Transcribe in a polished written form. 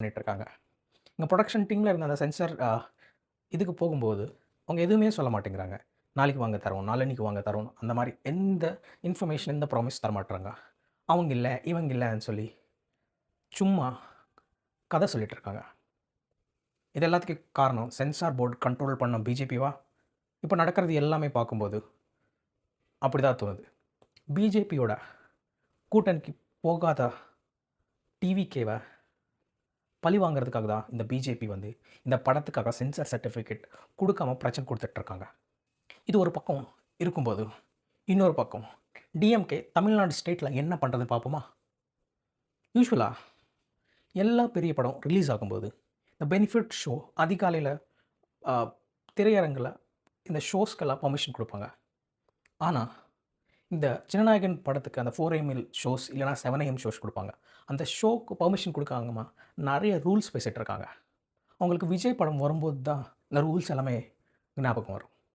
பண்ணிட்டுருக்காங்க. எங்க புரொடக்ஷன் டீம்ல இருந்த அந்த சென்சார் இதுக்கு போகும்போது, அவங்க எதுவுமே சொல்ல மாட்டேங்கிறாங்க. நாளைக்கு வாங்க தரோம், நாளான்னைக்கு வாங்க தரோம். அந்த மாரி எந்த இன்ஃபர்மேஷன், எந்த ப்ராமிஸ் தரமாட்றாங்க. அவங்க இல்ல, இவங்க இல்லன்னு சொல்லி சும்மா கதை சொல்லிட்டு இருக்காங்க. இது எல்லாத்துக்கும் காரணம் சென்சார் போர்ட் கண்ட்ரோல் பண்ண பிஜேபிவா? இப்ப நடக்கிறது எல்லாமே பார்க்கும்போது அப்படிதான் தோணுது. பிஜேபியோட கூட்டணிக்கு போகாத டிவிகேவ பழி வாங்குறதுக்காக தான் இந்த பிஜேபி வந்து இந்த படத்துக்காக சென்சார் சர்டிஃபிகேட் குடுக்காம பிரச்சனை குடுத்துட்டு இருக்காங்க. இது ஒரு பக்கம் இருக்கும்போது, இன்னொரு பக்கம் டிஎம்கே தமிழ்நாடு ஸ்டேட்ல என்ன பண்றதுன்னு பார்ப்போமா? யூசுவலா எல்லா பெரிய படம் ரிலீஸ் ஆகும்போது, இந்த பெனிஃபிட் ஷோ அதிகாலையில அ திரையரங்குல இந்த ஷோஸ்க்கெல்லாம் பெர்மிஷன் குடுப்பாங்க. ஆனா, இந்த ஜனநாயகன் படத்துக்கு அந்த 4 ஏஎம் ஷோஸ் இல்லன்னா 7 ஏஎம் ஷோஸ் குடுப்பாங்க. அந்த ஷோக்கு பெர்மிஷன் குடுக்காம நெறைய ரூல்ஸ் பேசிட்டு இருக்காங்க. அவங்களுக்கு விஜய் படம் வரும்போது தான் இந்த ரூல்ஸ் எல்லாமே ஞாபகம் வரும்.